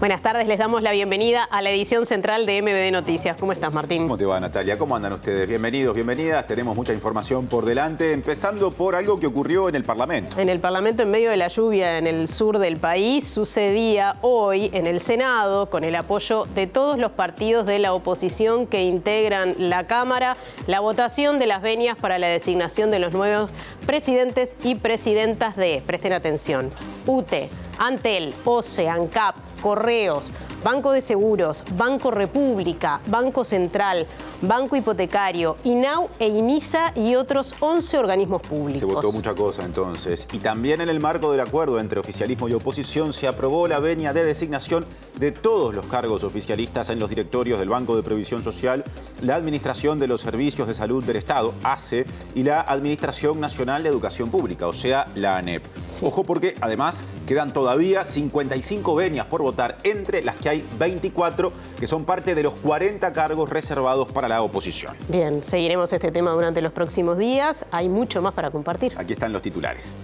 Buenas tardes, les damos la bienvenida a la edición central de MBD Noticias. ¿Cómo estás, Martín? ¿Cómo te va, Natalia? ¿Cómo andan ustedes? Bienvenidos, bienvenidas. Tenemos mucha información por delante, empezando por algo que ocurrió en el Parlamento. En el Parlamento, en medio de la lluvia en el sur del país, sucedía hoy en el Senado, con el apoyo de todos los partidos de la oposición que integran la Cámara, la votación de las venias para la designación de los nuevos presidentes y presidentas de, presten atención, UTE, Antel, OCE, ANCAP, Correos, Banco de Seguros, Banco República, Banco Central, Banco Hipotecario, INAU e INISA y otros 11 organismos públicos. Se votó mucha cosa entonces. Y también en el marco del acuerdo entre oficialismo y oposición se aprobó la venia de designación de todos los cargos oficialistas en los directorios del Banco de Previsión Social, la Administración de los Servicios de Salud del Estado, ACE, y la Administración Nacional de Educación Pública, o sea, la ANEP. Sí. Ojo porque además quedan todavía 55 venias por votar, entre las que hay 24 que son parte de los 40 cargos reservados para la oposición. Bien, seguiremos este tema durante los próximos días. Hay mucho más para compartir. Aquí están los titulares.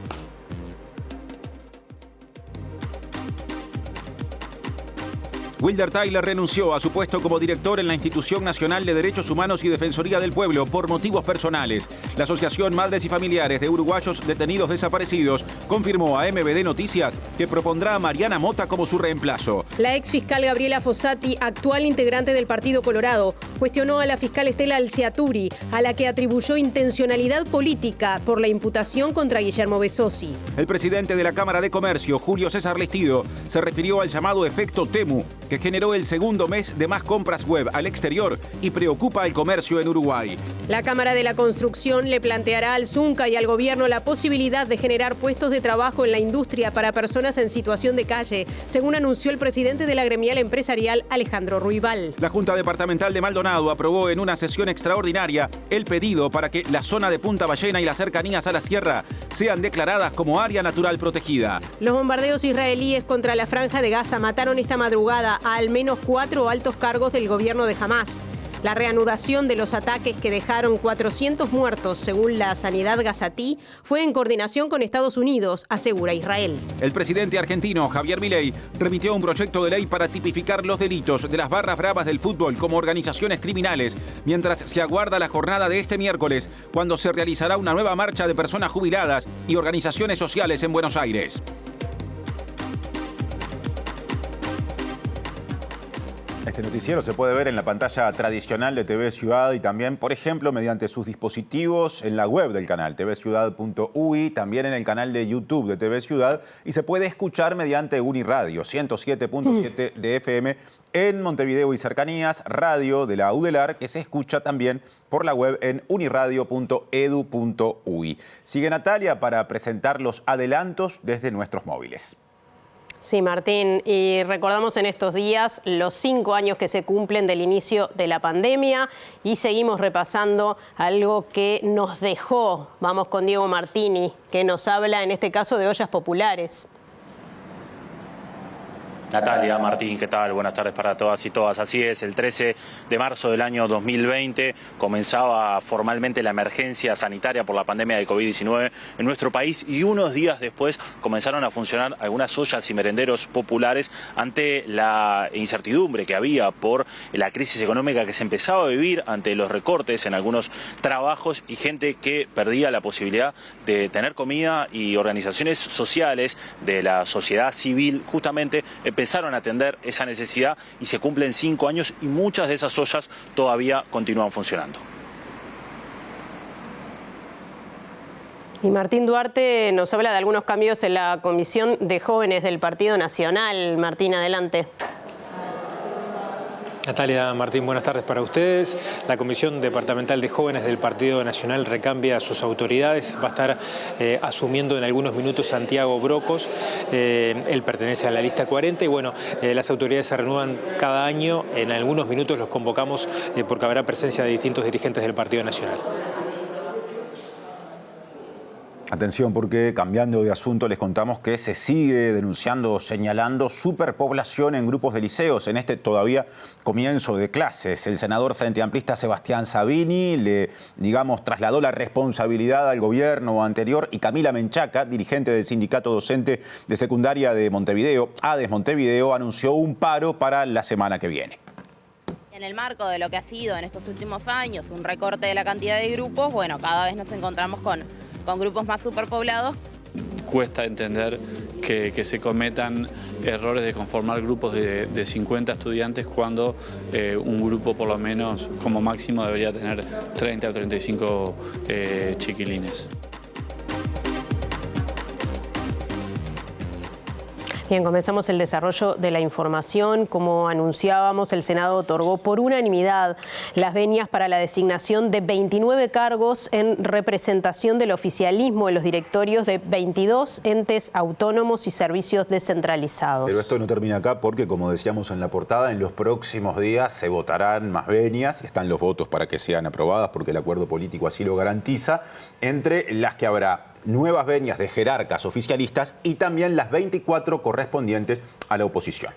Wilder Tyler renunció a su puesto como director en la Institución Nacional de Derechos Humanos y Defensoría del Pueblo por motivos personales. La Asociación Madres y Familiares de Uruguayos Detenidos Desaparecidos confirmó a MBD Noticias que propondrá a Mariana Mota como su reemplazo. La exfiscal Gabriela Fossati, actual integrante del Partido Colorado, cuestionó a la fiscal Estela Alciaturi, a la que atribuyó intencionalidad política por la imputación contra Guillermo Besossi. El presidente de la Cámara de Comercio, Julio César Listido, se refirió al llamado efecto Temu, que generó el segundo mes de más compras web al exterior y preocupa al comercio en Uruguay. La Cámara de la Construcción le planteará al Zunca y al gobierno la posibilidad de generar puestos de trabajo en la industria para personas en situación de calle, según anunció el presidente de la gremial empresarial, Alejandro Ruibal. La Junta Departamental de Maldonado aprobó en una sesión extraordinaria el pedido para que la zona de Punta Ballena y las cercanías a la sierra sean declaradas como área natural protegida. Los bombardeos israelíes contra la Franja de Gaza mataron esta madrugada a al menos 4 altos cargos del gobierno de Hamás. La reanudación de los ataques que dejaron 400 muertos, según la Sanidad gazatí, fue en coordinación con Estados Unidos, asegura Israel. El presidente argentino, Javier Milei, remitió un proyecto de ley para tipificar los delitos de las barras bravas del fútbol como organizaciones criminales, mientras se aguarda la jornada de este miércoles, cuando se realizará una nueva marcha de personas jubiladas y organizaciones sociales en Buenos Aires. Este noticiero se puede ver en la pantalla tradicional de TV Ciudad y también, por ejemplo, mediante sus dispositivos en la web del canal tvciudad.ui, también en el canal de YouTube de TV Ciudad, y se puede escuchar mediante Uniradio 107.7 de FM en Montevideo y cercanías, radio de la UDELAR, que se escucha también por la web en uniradio.edu.ui. Sigue Natalia para presentar los adelantos desde nuestros móviles. Sí, Martín, y recordamos en estos días los 5 años que se cumplen del inicio de la pandemia y seguimos repasando algo que nos dejó. Vamos con Diego Martini, que nos habla en este caso de ollas populares. Natalia, Martín, ¿qué tal? Buenas tardes para todas y todas. Así es, el 13 de marzo del año 2020 comenzaba formalmente la emergencia sanitaria por la pandemia de COVID-19 en nuestro país y unos días después comenzaron a funcionar algunas ollas y merenderos populares ante la incertidumbre que había por la crisis económica que se empezaba a vivir ante los recortes en algunos trabajos y gente que perdía la posibilidad de tener comida, y organizaciones sociales de la sociedad civil justamente empezaron a atender esa necesidad y se cumplen 5 años y muchas de esas ollas todavía continúan funcionando. Y Martín Duarte nos habla de algunos cambios en la Comisión de Jóvenes del Partido Nacional. Martín, adelante. Natalia, Martín, buenas tardes para ustedes. La Comisión Departamental de Jóvenes del Partido Nacional recambia sus autoridades. Va a estar asumiendo en algunos minutos Santiago Brocos. Él pertenece a la lista 40 y bueno, las autoridades se renuevan cada año. En algunos minutos los convocamos porque habrá presencia de distintos dirigentes del Partido Nacional. Atención, porque cambiando de asunto les contamos que se sigue denunciando o señalando superpoblación en grupos de liceos en este todavía comienzo de clases. El senador Frente Amplista Sebastián Sabini le, trasladó la responsabilidad al gobierno anterior y Camila Menchaca, dirigente del sindicato docente de secundaria de Montevideo, ADES Montevideo, anunció un paro para la semana que viene. En el marco de lo que ha sido en estos últimos años un recorte de la cantidad de grupos, bueno, cada vez nos encontramos con grupos más superpoblados. Cuesta entender que se cometan errores de conformar grupos de 50 estudiantes cuando un grupo por lo menos como máximo debería tener 30 o 35 chiquilines. Bien, comenzamos el desarrollo de la información. Como anunciábamos, el Senado otorgó por unanimidad las venias para la designación de 29 cargos en representación del oficialismo en los directorios de 22 entes autónomos y servicios descentralizados. Pero esto no termina acá porque, como decíamos en la portada, en los próximos días se votarán más venias. Están los votos para que sean aprobadas porque el acuerdo político así lo garantiza, entre las que habrá nuevas venias de jerarcas oficialistas y también las 24 correspondientes a la oposición.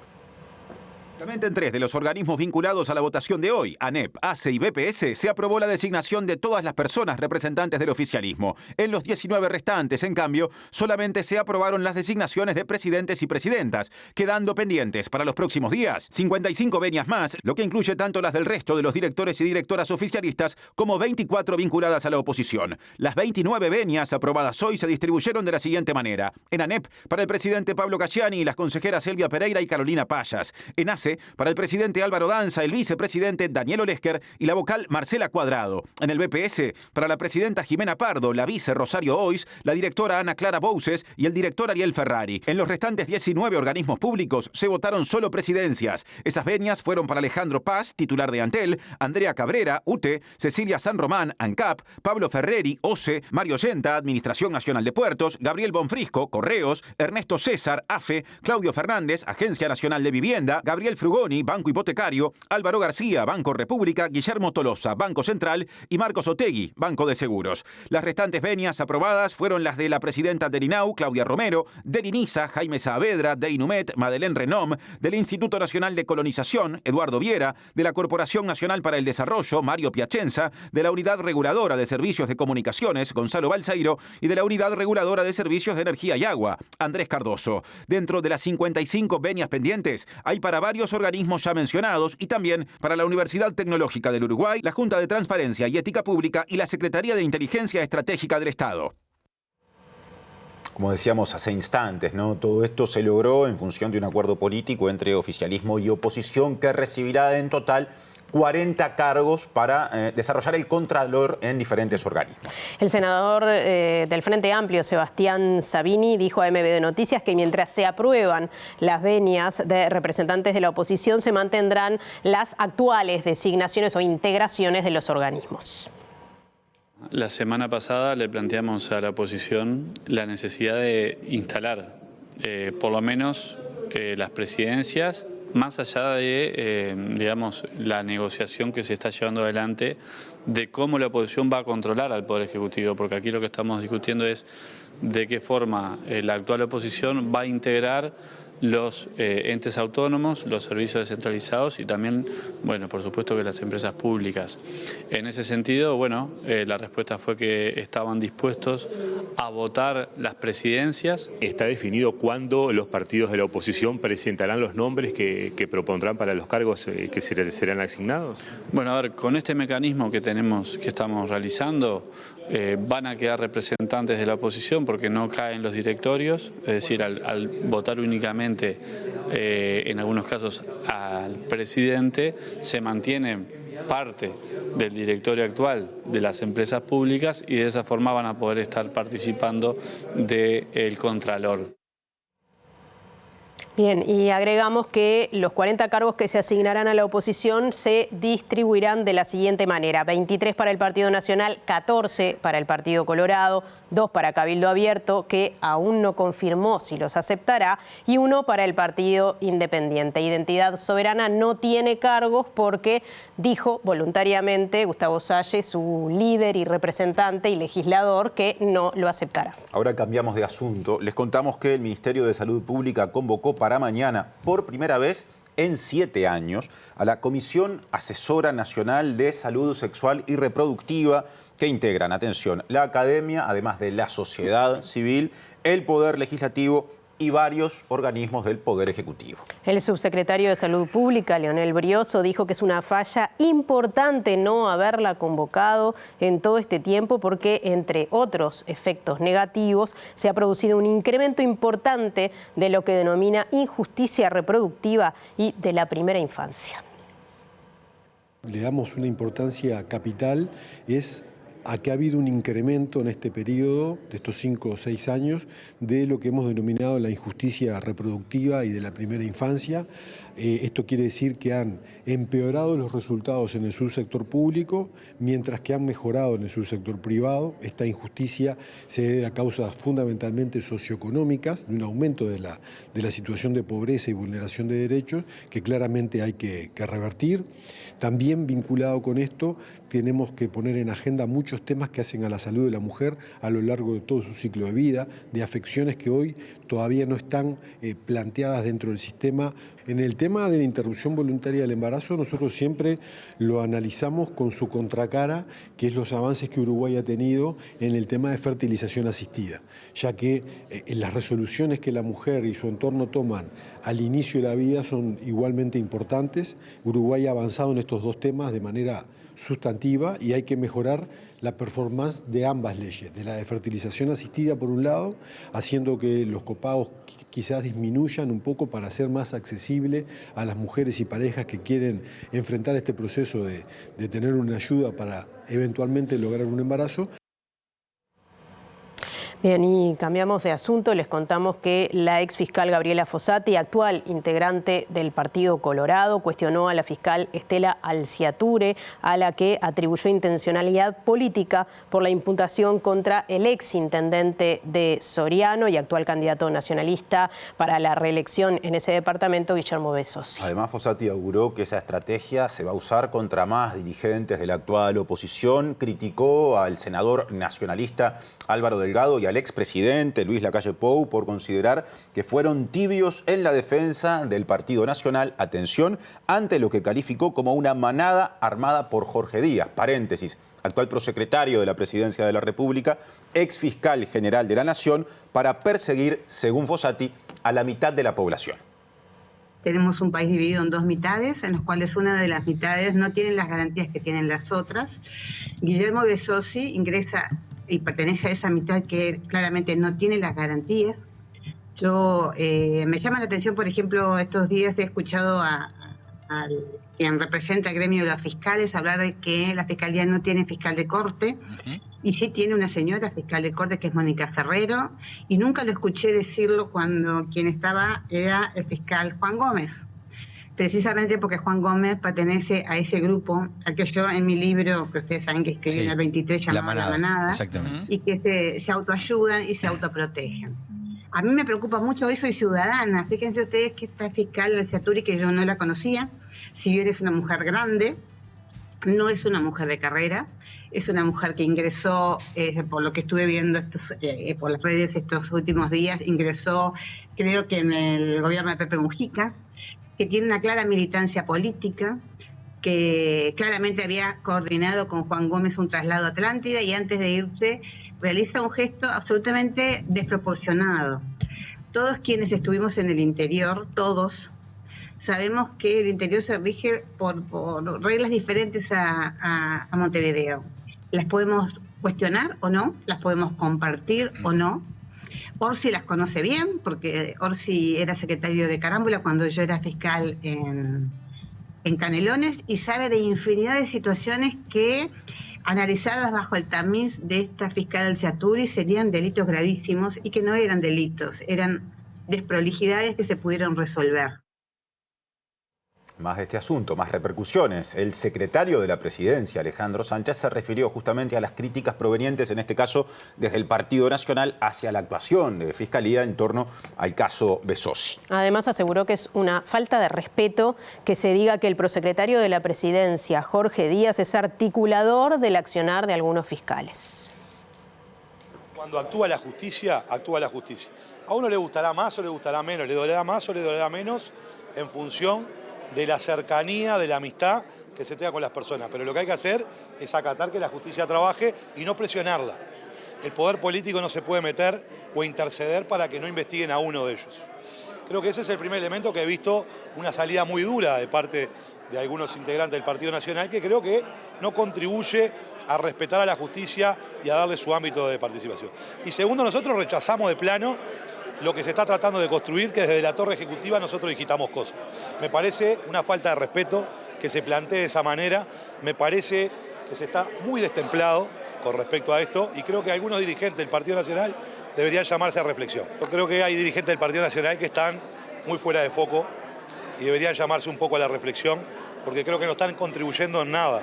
En 3 de los organismos vinculados a la votación de hoy, ANEP, ACE y BPS, se aprobó la designación de todas las personas representantes del oficialismo. En los 19 restantes, en cambio, solamente se aprobaron las designaciones de presidentes y presidentas, quedando pendientes para los próximos días 55 venias más, lo que incluye tanto las del resto de los directores y directoras oficialistas como 24 vinculadas a la oposición. Las 29 venias aprobadas hoy se distribuyeron de la siguiente manera. En ANEP, para el presidente Pablo Cacciani y las consejeras Elvia Pereira y Carolina Payas. En ACE, para el presidente Álvaro Danza, el vicepresidente Daniel Olesker y la vocal Marcela Cuadrado. En el BPS, para la presidenta Jimena Pardo, la vice Rosario Ois, la directora Ana Clara Bouces y el director Ariel Ferrari. En los restantes 19 organismos públicos se votaron solo presidencias. Esas venias fueron para Alejandro Paz, titular de Antel, Andrea Cabrera, UTE, Cecilia San Román, ANCAP, Pablo Ferreri, OCE, Mario Yenta, Administración Nacional de Puertos, Gabriel Bonfrisco, Correos, Ernesto César, AFE, Claudio Fernández, Agencia Nacional de Vivienda, Gabriel Frugoni, Banco Hipotecario, Álvaro García, Banco República, Guillermo Tolosa, Banco Central y Marcos Otegui, Banco de Seguros. Las restantes venias aprobadas fueron las de la presidenta del INAU, Claudia Romero, del INISA, Jaime Saavedra, de INUMET, Madeleine Renom, del Instituto Nacional de Colonización, Eduardo Viera, de la Corporación Nacional para el Desarrollo, Mario Piacenza, de la Unidad Reguladora de Servicios de Comunicaciones, Gonzalo Balseiro, y de la Unidad Reguladora de Servicios de Energía y Agua, Andrés Cardoso. Dentro de las 55 venias pendientes, hay para varios organismos ya mencionados y también para la Universidad Tecnológica del Uruguay, la Junta de Transparencia y Ética Pública y la Secretaría de Inteligencia Estratégica del Estado. Como decíamos hace instantes, ¿no? Todo esto se logró en función de un acuerdo político entre oficialismo y oposición que recibirá en total 40 cargos para desarrollar el contralor en diferentes organismos. El senador del Frente Amplio, Sebastián Sabini, dijo a MBD Noticias que mientras se aprueban las venias de representantes de la oposición, se mantendrán las actuales designaciones o integraciones de los organismos. La semana pasada le planteamos a la oposición la necesidad de instalar por lo menos las presidencias, más allá de, la negociación que se está llevando adelante de cómo la oposición va a controlar al Poder Ejecutivo, porque aquí lo que estamos discutiendo es de qué forma la actual oposición va a integrar los entes autónomos, los servicios descentralizados y también, por supuesto que las empresas públicas. En ese sentido, la respuesta fue que estaban dispuestos a votar las presidencias. ¿Está definido cuándo los partidos de la oposición presentarán los nombres que propondrán para los cargos que serán asignados? Con este mecanismo que estamos realizando, van a quedar representantes de la oposición porque no caen los directorios, es decir, al votar únicamente en algunos casos al presidente, se mantiene parte del directorio actual de las empresas públicas y de esa forma van a poder estar participando del contralor. Bien, y agregamos que los 40 cargos que se asignarán a la oposición se distribuirán de la siguiente manera: 23 para el Partido Nacional, 14 para el Partido Colorado, 2 para Cabildo Abierto, que aún no confirmó si los aceptará, y 1 para el Partido Independiente. Identidad Soberana no tiene cargos porque dijo voluntariamente Gustavo Salle, su líder y representante y legislador, que no lo aceptará. Ahora cambiamos de asunto. Les contamos que el Ministerio de Salud Pública convocó para mañana, por primera vez en 7 años, a la Comisión Asesora Nacional de Salud Sexual y Reproductiva, que integran, atención, la academia, además de la sociedad civil, el Poder Legislativo y varios organismos del Poder Ejecutivo. El subsecretario de Salud Pública, Leonel Brioso, dijo que es una falla importante no haberla convocado en todo este tiempo porque, entre otros efectos negativos, se ha producido un incremento importante de lo que denomina injusticia reproductiva y de la primera infancia. Le damos una importancia capital, es a que ha habido un incremento en este periodo, de estos 5 o 6 años, de lo que hemos denominado la injusticia reproductiva y de la primera infancia. Esto quiere decir que han empeorado los resultados en el subsector público, mientras que han mejorado en el subsector privado. Esta injusticia se debe a causas fundamentalmente socioeconómicas, de un aumento de la situación de pobreza y vulneración de derechos, que claramente hay que revertir. También vinculado con esto, tenemos que poner en agenda muchos temas que hacen a la salud de la mujer a lo largo de todo su ciclo de vida, de afecciones que hoy todavía no están planteadas dentro del sistema. En el tema de la interrupción voluntaria del embarazo, nosotros siempre lo analizamos con su contracara, que es los avances que Uruguay ha tenido en el tema de fertilización asistida, ya que las resoluciones que la mujer y su entorno toman al inicio de la vida son igualmente importantes. Uruguay ha avanzado en estos 2 temas de manera sustantiva y hay que mejorar la performance de ambas leyes, de la de fertilización asistida por un lado, haciendo que los copagos quizás disminuyan un poco para ser más accesible a las mujeres y parejas que quieren enfrentar este proceso de tener una ayuda para eventualmente lograr un embarazo. Bien, y cambiamos de asunto. Les contamos que la exfiscal Gabriela Fossati, actual integrante del Partido Colorado, cuestionó a la fiscal Estela Alciature, a la que atribuyó intencionalidad política por la imputación contra el exintendente de Soriano y actual candidato nacionalista para la reelección en ese departamento, Guillermo Besosi. Además, Fossati auguró que esa estrategia se va a usar contra más dirigentes de la actual oposición. Criticó al senador nacionalista Álvaro Delgado y al expresidente Luis Lacalle Pou por considerar que fueron tibios en la defensa del Partido Nacional, atención, ante lo que calificó como una manada armada por Jorge Díaz, paréntesis, actual prosecretario de la Presidencia de la República, exfiscal general de la Nación, para perseguir, según Fossati, a la mitad de la población. Tenemos un país dividido en 2 mitades, en las cuales una de las mitades no tiene las garantías que tienen las otras. Guillermo Besosi ingresa y pertenece a esa mitad que claramente no tiene las garantías. Me llama la atención, por ejemplo, estos días he escuchado a quien representa el gremio de los fiscales hablar de que la Fiscalía no tiene fiscal de corte, y sí tiene una señora fiscal de corte que es Mónica Ferrero, y nunca lo escuché decirlo cuando quien estaba era el fiscal Juan Gómez. Precisamente porque Juan Gómez pertenece a ese grupo, al que yo en mi libro, que ustedes saben que escribí en el 23, llamado La Manada, exactamente. Y que se autoayudan y se autoprotegen. A mí me preocupa mucho eso y ciudadana. Fíjense ustedes que esta fiscal Alciature, que yo no la conocía, si bien es una mujer grande, no es una mujer de carrera, es una mujer que ingresó, por lo que estuve viendo por las redes estos últimos días, ingresó creo que en el gobierno de Pepe Mujica, que tiene una clara militancia política, que claramente había coordinado con Juan Gómez un traslado a Atlántida y antes de irse realiza un gesto absolutamente desproporcionado. Todos quienes estuvimos en el interior, todos, sabemos que el interior se rige por reglas diferentes a Montevideo. Las podemos cuestionar o no, las podemos compartir o no. Orsi las conoce bien, porque Orsi era secretario de Carámbula cuando yo era fiscal en Canelones y sabe de infinidad de situaciones que, analizadas bajo el tamiz de esta fiscal Alciature, serían delitos gravísimos y que no eran delitos, eran desprolijidades que se pudieron resolver. Más de este asunto, más repercusiones. El secretario de la Presidencia, Alejandro Sánchez, se refirió justamente a las críticas provenientes, en este caso, desde el Partido Nacional hacia la actuación de Fiscalía en torno al caso Besossi. Además, aseguró que es una falta de respeto que se diga que el prosecretario de la Presidencia, Jorge Díaz, es articulador del accionar de algunos fiscales. Cuando actúa la justicia, actúa la justicia. A uno le gustará más o le gustará menos, le dolerá más o le dolerá menos en función de la cercanía, de la amistad que se tenga con las personas. Pero lo que hay que hacer es acatar que la justicia trabaje y no presionarla. El poder político no se puede meter o interceder para que no investiguen a uno de ellos. Creo que ese es el primer elemento que he visto una salida muy dura de parte de algunos integrantes del Partido Nacional, que creo que no contribuye a respetar a la justicia y a darle su ámbito de participación. Y segundo, nosotros rechazamos de plano lo que se está tratando de construir, que desde la torre ejecutiva nosotros digitamos cosas. Me parece una falta de respeto que se plantee de esa manera, me parece que se está muy destemplado con respecto a esto y creo que algunos dirigentes del Partido Nacional deberían llamarse a reflexión. Yo creo que hay dirigentes del Partido Nacional que están muy fuera de foco y deberían llamarse un poco a la reflexión porque creo que no están contribuyendo en nada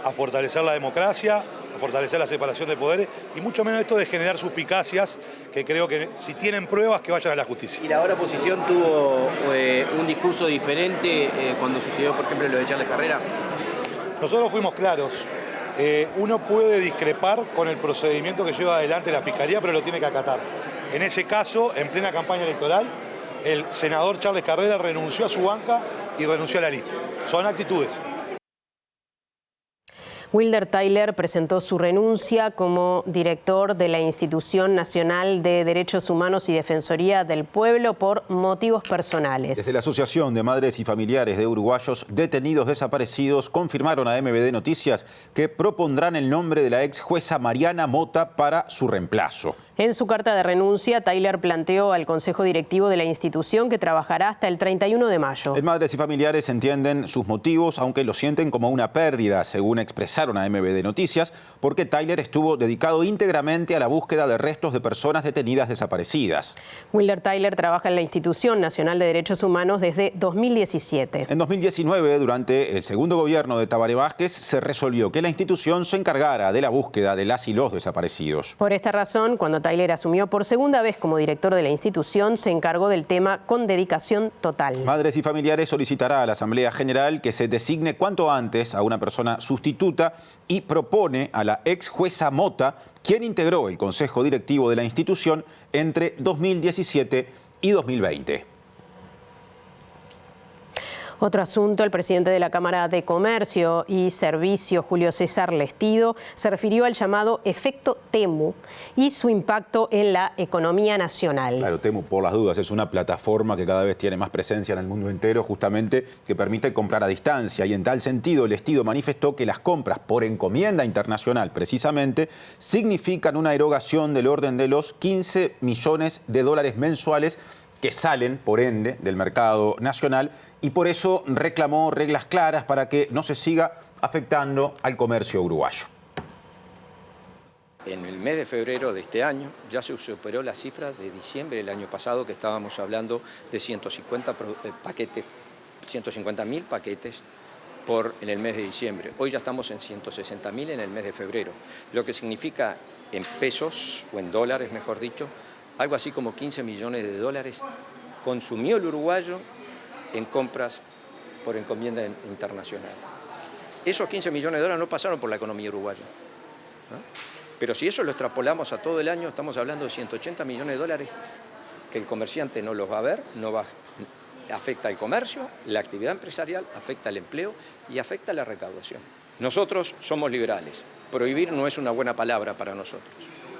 a fortalecer la democracia, a fortalecer la separación de poderes y mucho menos esto de generar suspicacias que creo que si tienen pruebas que vayan a la justicia. Y la hora oposición tuvo un discurso diferente cuando sucedió, por ejemplo, lo de Charles Carrera. Nosotros fuimos claros. Uno puede discrepar con el procedimiento que lleva adelante la Fiscalía, pero lo tiene que acatar. En ese caso, en plena campaña electoral, el senador Charles Carrera renunció a su banca y renunció a la lista. Son actitudes. Wilder Tyler presentó su renuncia como director de la Institución Nacional de Derechos Humanos y Defensoría del Pueblo por motivos personales. Desde la Asociación de Madres y Familiares de Uruguayos Detenidos Desaparecidos confirmaron a MBD Noticias que propondrán el nombre de la ex jueza Mariana Mota para su reemplazo. En su carta de renuncia, Tyler planteó al Consejo Directivo de la institución que trabajará hasta el 31 de mayo. En Madres y Familiares entienden sus motivos, aunque lo sienten como una pérdida, según expresaron a MBD Noticias, porque Tyler estuvo dedicado íntegramente a la búsqueda de restos de personas detenidas desaparecidas. Wilder Tyler trabaja en la Institución Nacional de Derechos Humanos desde 2017. En 2019, durante el segundo gobierno de Tabaré Vázquez, se resolvió que la institución se encargara de la búsqueda de las y los desaparecidos. Por esta razón, cuando Tyler asumió por segunda vez como director de la institución, se encargó del tema con dedicación total. Madres y Familiares solicitará a la Asamblea General que se designe cuanto antes a una persona sustituta y propone a la ex jueza Mota, quien integró el Consejo Directivo de la institución entre 2017 y 2020. Otro asunto, el presidente de la Cámara de Comercio y Servicio, Julio César Lestido, se refirió al llamado efecto Temu y su impacto en la economía nacional. Claro, Temu, por las dudas, es una plataforma que cada vez tiene más presencia en el mundo entero, justamente que permite comprar a distancia. Y en tal sentido, Lestido manifestó que las compras por encomienda internacional, precisamente, significan una erogación del orden de los 15 millones de dólares mensuales que salen, por ende, del mercado nacional, y por eso reclamó reglas claras para que no se siga afectando al comercio uruguayo. En el mes de febrero de este año ya se superó la cifra de diciembre del año pasado, que estábamos hablando de 150.000 paquetes en el mes de diciembre. Hoy ya estamos en 160.000 en el mes de febrero, lo que significa en pesos, o en dólares mejor dicho, algo así como 15 millones de dólares consumió el uruguayo en compras por encomienda internacional. Esos 15 millones de dólares no pasaron por la economía uruguaya, ¿no? Pero si eso lo extrapolamos a todo el año, estamos hablando de 180 millones de dólares que el comerciante no los va a ver, afecta al comercio, la actividad empresarial, afecta al empleo y afecta a la recaudación. Nosotros somos liberales. Prohibir no es una buena palabra para nosotros,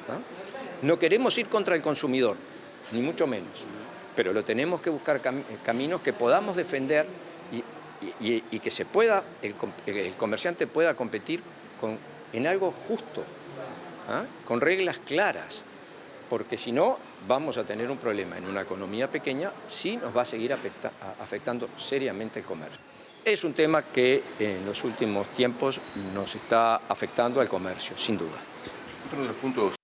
¿no? No queremos ir contra el consumidor, ni mucho menos, pero lo tenemos que buscar caminos que podamos defender y que el comerciante pueda competir en algo justo, ¿ah? Con reglas claras, porque si no vamos a tener un problema en una economía pequeña, sí nos va a seguir afectando seriamente el comercio. Es un tema que en los últimos tiempos nos está afectando al comercio, sin duda. Otro de los puntos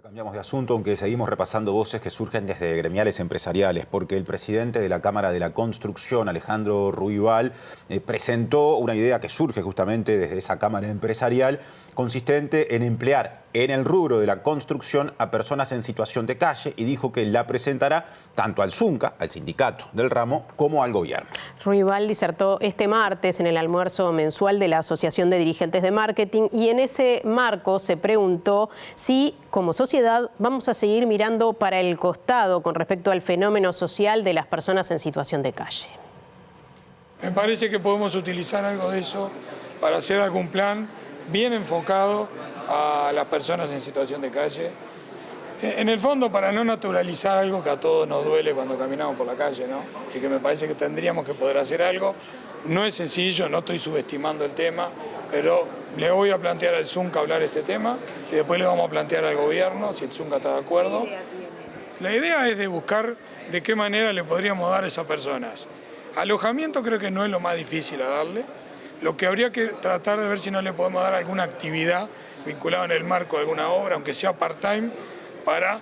Cambiamos de asunto, aunque seguimos repasando voces que surgen desde gremiales empresariales, porque el presidente de la Cámara de la Construcción, Alejandro Ruibal, presentó una idea que surge justamente desde esa Cámara empresarial, consistente en emplear en el rubro de la construcción a personas en situación de calle, y dijo que la presentará tanto al Zunca, al sindicato del ramo, como al gobierno. Ruibal disertó este martes en el almuerzo mensual de la Asociación de Dirigentes de Marketing, y en ese marco se preguntó si, como sociedad, vamos a seguir mirando para el costado con respecto al fenómeno social de las personas en situación de calle. Me parece que podemos utilizar algo de eso para hacer algún plan bien enfocado a las personas en situación de calle. En el fondo, para no naturalizar algo que a todos nos duele cuando caminamos por la calle, ¿no? Y que me parece que tendríamos que poder hacer algo. No es sencillo, no estoy subestimando el tema, pero le voy a plantear al Zunca hablar este tema y después le vamos a plantear al gobierno, si el Zunca está de acuerdo. La idea es de buscar de qué manera le podríamos dar a esas personas. Alojamiento creo que no es lo más difícil a darle. Lo que habría que tratar de ver si no le podemos dar alguna actividad vinculada en el marco de alguna obra, aunque sea part-time, para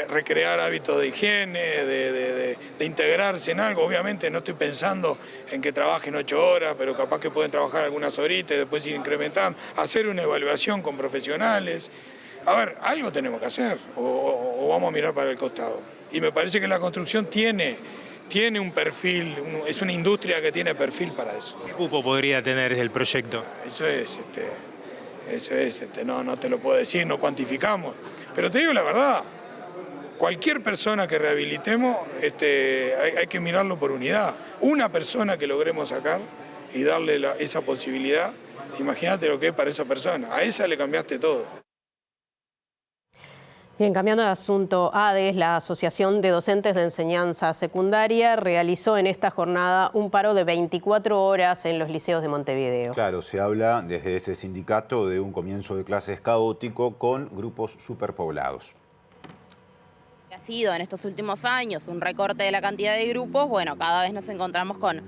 recrear hábitos de higiene, de integrarse en algo. Obviamente no estoy pensando en que trabajen 8 horas, pero capaz que pueden trabajar algunas horitas y después ir incrementando, hacer una evaluación con profesionales. A ver, algo tenemos que hacer, o vamos a mirar para el costado. Y me parece que la construcción tiene un perfil, es una industria que tiene perfil para eso. ¿Qué cupo podría tener el proyecto? Eso es, no te lo puedo decir, no cuantificamos. Pero te digo la verdad, cualquier persona que rehabilitemos, hay que mirarlo por unidad. Una persona que logremos sacar y darle esa posibilidad, imagínate lo que es para esa persona. A esa le cambiaste todo. Bien, cambiando de asunto, ADES, la Asociación de Docentes de Enseñanza Secundaria, realizó en esta jornada un paro de 24 horas en los liceos de Montevideo. Claro, se habla desde ese sindicato de un comienzo de clases caótico con grupos superpoblados. Ha sido en estos últimos años un recorte de la cantidad de grupos, bueno, cada vez nos encontramos con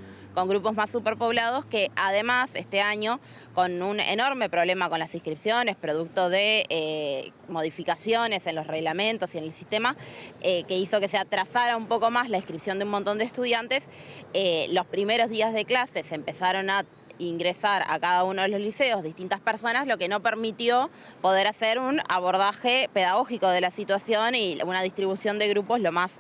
grupos más superpoblados que además este año con un enorme problema con las inscripciones, producto de modificaciones en los reglamentos y en el sistema, que hizo que se atrasara un poco más la inscripción de un montón de estudiantes. Los primeros días de clases empezaron a ingresar a cada uno de los liceos distintas personas, lo que no permitió poder hacer un abordaje pedagógico de la situación y una distribución de grupos lo más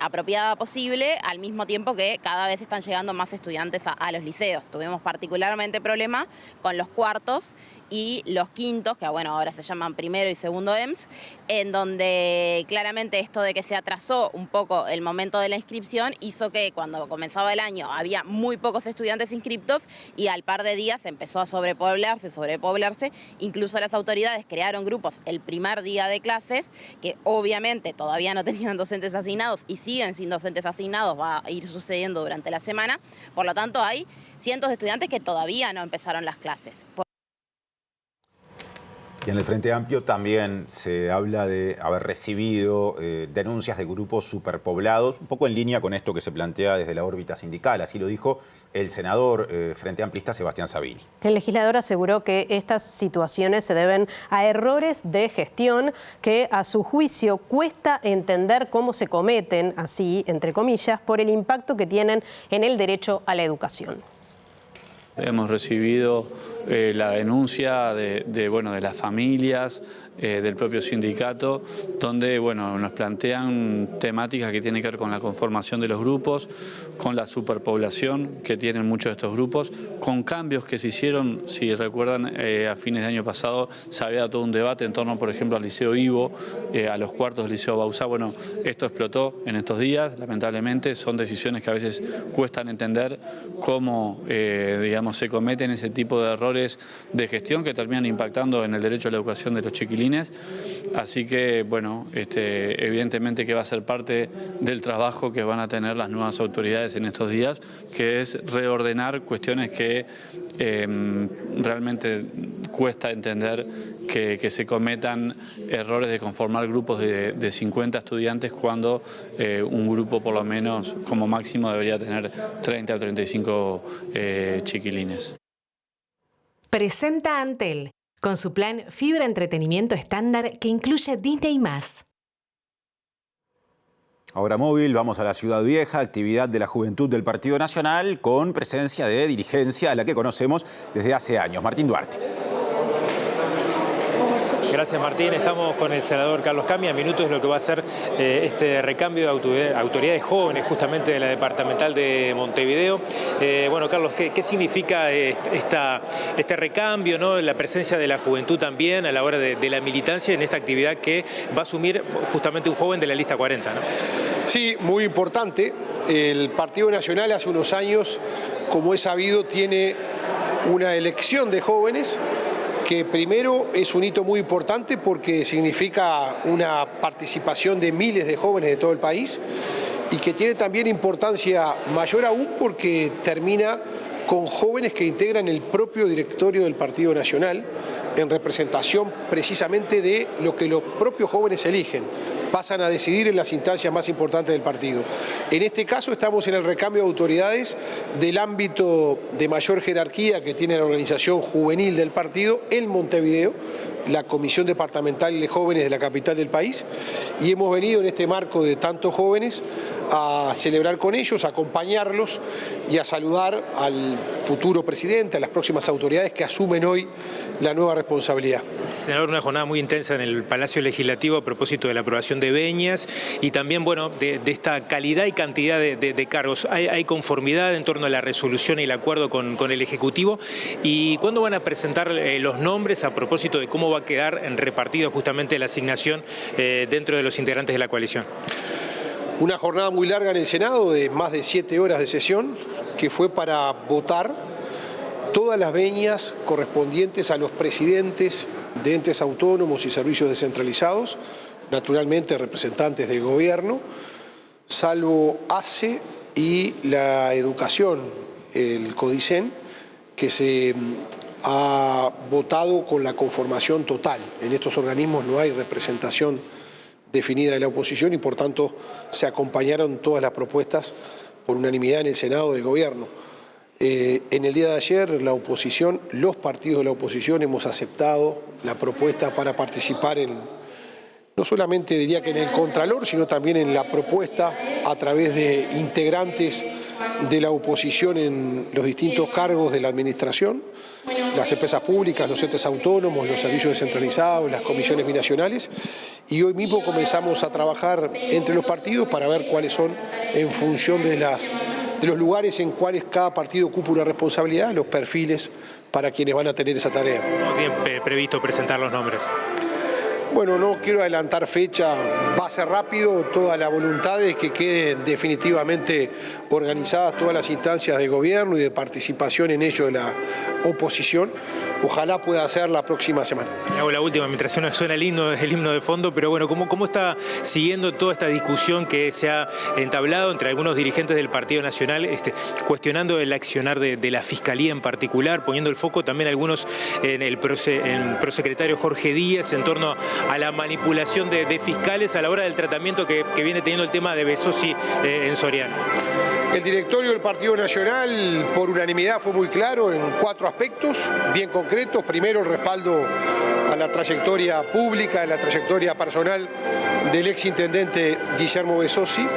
apropiada posible, al mismo tiempo que cada vez están llegando más estudiantes a los liceos. Tuvimos particularmente problema con los cuartos y los quintos, que bueno, ahora se llaman primero y segundo EMS, en donde claramente esto de que se atrasó un poco el momento de la inscripción hizo que cuando comenzaba el año había muy pocos estudiantes inscriptos y al par de días empezó a sobrepoblarse, incluso las autoridades crearon grupos el primer día de clases, que obviamente todavía no tenían docentes asignados y siguen sin docentes asignados, va a ir sucediendo durante la semana, por lo tanto hay cientos de estudiantes que todavía no empezaron las clases. Y en el Frente Amplio también se habla de haber recibido denuncias de grupos superpoblados, un poco en línea con esto que se plantea desde la órbita sindical. Así lo dijo el senador Frente Amplista Sebastián Sabini. El legislador aseguró que estas situaciones se deben a errores de gestión que, a su juicio, cuesta entender cómo se cometen, así, entre comillas, por el impacto que tienen en el derecho a la educación. Hemos recibido la denuncia de las familias, del propio sindicato, donde nos plantean temáticas que tienen que ver con la conformación de los grupos, con la superpoblación que tienen muchos de estos grupos, con cambios que se hicieron, si recuerdan, a fines de año pasado se había dado todo un debate en torno, por ejemplo, al Liceo Ivo, a los cuartos del Liceo Bauzá. Bueno, esto explotó en estos días, lamentablemente, son decisiones que a veces cuestan entender cómo, se cometen ese tipo de errores de gestión que terminan impactando en el derecho a la educación de los chiquilines. Así que, evidentemente que va a ser parte del trabajo que van a tener las nuevas autoridades en estos días, que es reordenar cuestiones que realmente cuesta entender que se cometan errores de conformar grupos de 50 estudiantes cuando un grupo por lo menos como máximo debería tener 30 o 35 chiquilines. Presenta Antel, con su plan Fibra Entretenimiento Estándar que incluye Disney+. Ahora móvil, vamos a la Ciudad Vieja, actividad de la Juventud del Partido Nacional con presencia de dirigencia a la que conocemos desde hace años. Martín Duarte. Gracias, Martín. Estamos con el senador Carlos Cami. A minutos lo que va a ser este recambio de autoridades jóvenes justamente de la departamental de Montevideo. Bueno, Carlos, ¿qué significa este recambio, ¿no? La presencia de la juventud también a la hora de la militancia en esta actividad que va a asumir justamente un joven de la lista 40, ¿no? Sí, muy importante. El Partido Nacional hace unos años, como es sabido, tiene una elección de jóvenes que primero es un hito muy importante porque significa una participación de miles de jóvenes de todo el país y que tiene también importancia mayor aún porque termina con jóvenes que integran el propio directorio del Partido Nacional en representación precisamente de lo que los propios jóvenes eligen. Pasan a decidir en las instancias más importantes del partido. En este caso estamos en el recambio de autoridades del ámbito de mayor jerarquía que tiene la organización juvenil del partido en Montevideo, la Comisión Departamental de Jóvenes de la capital del país, y hemos venido en este marco de tantos jóvenes a celebrar con ellos, a acompañarlos y a saludar al futuro presidente, a las próximas autoridades que asumen hoy la nueva responsabilidad. Senador, una jornada muy intensa en el Palacio Legislativo a propósito de la aprobación de veñas y también, bueno, de esta calidad y cantidad de cargos. ¿Hay conformidad en torno a la resolución y el acuerdo con el Ejecutivo? ¿Y cuándo van a presentar los nombres a propósito de cómo va a quedar repartido justamente la asignación dentro de los integrantes de la coalición? Una jornada muy larga en el Senado de más de 7 horas de sesión que fue para votar todas las veñas correspondientes a los presidentes de entes autónomos y servicios descentralizados, naturalmente representantes del gobierno, salvo ACE y la educación, el CODICEN, que se ha votado con la conformación total. En estos organismos no hay representación definida de la oposición y por tanto se acompañaron todas las propuestas por unanimidad en el Senado del gobierno. En el día de ayer la oposición, los partidos de la oposición hemos aceptado la propuesta para participar en, no solamente diría que en el Contralor, sino también en la propuesta a través de integrantes de la oposición en los distintos cargos de la administración, las empresas públicas, los entes autónomos, los servicios descentralizados, las comisiones binacionales, y hoy mismo comenzamos a trabajar entre los partidos para ver cuáles son, en función de los lugares en cuales cada partido ocupa una responsabilidad, los perfiles para quienes van a tener esa tarea. ¿Cómo tienen previsto presentar los nombres? Bueno, no quiero adelantar fecha, va a ser rápido, toda la voluntad es que queden definitivamente organizadas todas las instancias de gobierno y de participación en ello de la oposición. Ojalá pueda ser la próxima semana. Hago la última, mientras suena el himno de fondo, pero bueno, ¿cómo está siguiendo toda esta discusión que se ha entablado entre algunos dirigentes del Partido Nacional, cuestionando el accionar de la Fiscalía en particular, poniendo el foco también algunos en el prosecretario Jorge Díaz en torno a la manipulación de fiscales a la hora del tratamiento que viene teniendo el tema de Besossi en Soriano? El directorio del Partido Nacional, por unanimidad, fue muy claro en 4 aspectos bien concretos. Primero, el respaldo a la trayectoria pública, a la trayectoria personal del exintendente Guillermo Besossi.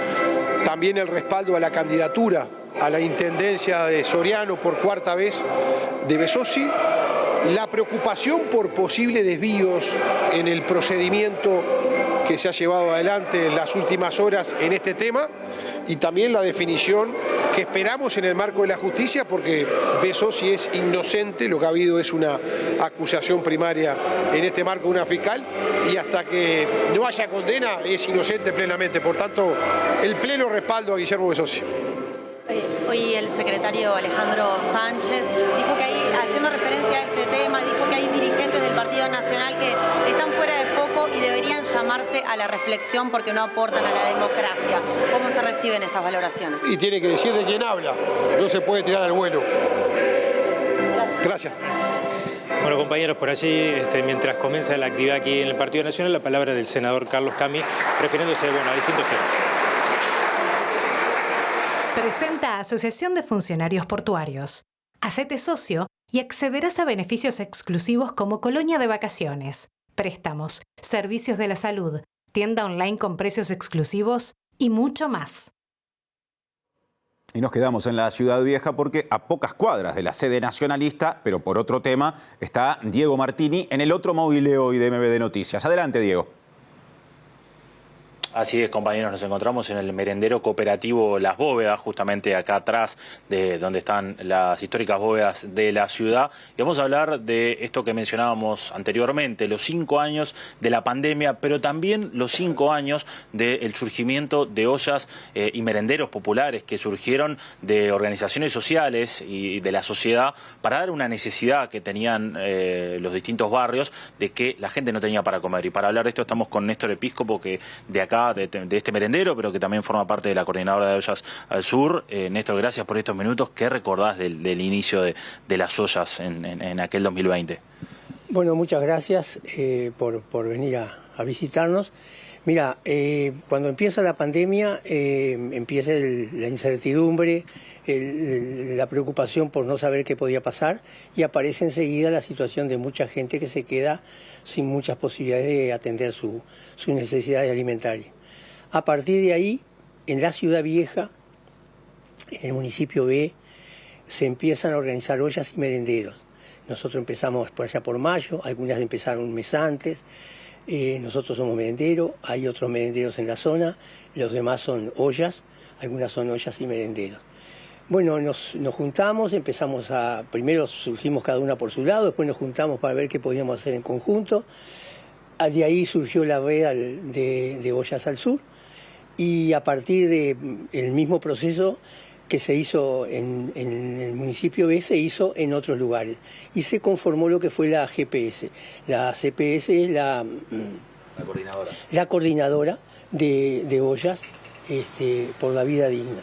También el respaldo a la candidatura a la intendencia de Soriano por 4ª vez de Besossi. La preocupación por posibles desvíos en el procedimiento que se ha llevado adelante en las últimas horas en este tema y también la definición que esperamos en el marco de la justicia porque Besossi es inocente, lo que ha habido es una acusación primaria en este marco de una fiscal y hasta que no haya condena es inocente plenamente, por tanto el pleno respaldo a Guillermo Besossi. Hoy el secretario Alejandro Sánchez dijo que hay, haciendo referencia a este tema, dijo que hay dirigentes del Partido Nacional que están fuera de foco y deberían llamarse a la reflexión porque no aportan a la democracia. ¿Cómo se reciben estas valoraciones? Y tiene que decir de quién habla, no se puede tirar al vuelo. Gracias. Bueno, compañeros, por allí, mientras comienza la actividad aquí en el Partido Nacional, la palabra del senador Carlos Cami, refiriéndose a distintos temas. Presenta Asociación de Funcionarios Portuarios. Hacete socio y accederás a beneficios exclusivos como colonia de vacaciones, préstamos, servicios de la salud, tienda online con precios exclusivos y mucho más. Y nos quedamos en la Ciudad Vieja porque a pocas cuadras de la sede nacionalista, pero por otro tema, está Diego Martini en el otro móvil de hoy de MBD Noticias. Adelante, Diego. Así es, compañeros, nos encontramos en el merendero cooperativo Las Bóvedas, justamente acá atrás de donde están las históricas bóvedas de la ciudad. Y vamos a hablar de esto que mencionábamos anteriormente, los 5 años de la pandemia, pero también los 5 años del surgimiento de ollas y merenderos populares que surgieron de organizaciones sociales y de la sociedad para dar una necesidad que tenían los distintos barrios de que la gente no tenía para comer. Y para hablar de esto estamos con Néstor Episcopo, que de acá de este merendero, pero que también forma parte de la Coordinadora de Ollas al Sur. Néstor, gracias por estos minutos. ¿Qué recordás del inicio de las ollas en aquel 2020? Bueno, muchas gracias por venir a visitarnos. Mira, cuando empieza la pandemia, empieza la incertidumbre, la preocupación por no saber qué podía pasar, y aparece enseguida la situación de mucha gente que se queda sin muchas posibilidades de atender sus necesidades alimentarias. A partir de ahí, en la Ciudad Vieja, en el municipio B, se empiezan a organizar ollas y merenderos. Nosotros empezamos por allá por mayo, algunas empezaron un mes antes. Nosotros somos merenderos, hay otros merenderos en la zona, los demás son ollas, algunas son ollas y merenderos. Bueno, nos juntamos, primero surgimos cada una por su lado, después nos juntamos para ver qué podíamos hacer en conjunto. De ahí surgió la veda de Ollas al Sur, y a partir del mismo proceso que se hizo en el municipio B, se hizo en otros lugares. Y se conformó lo que fue la GPS. La CPS es la coordinadora de ollas por la vida digna.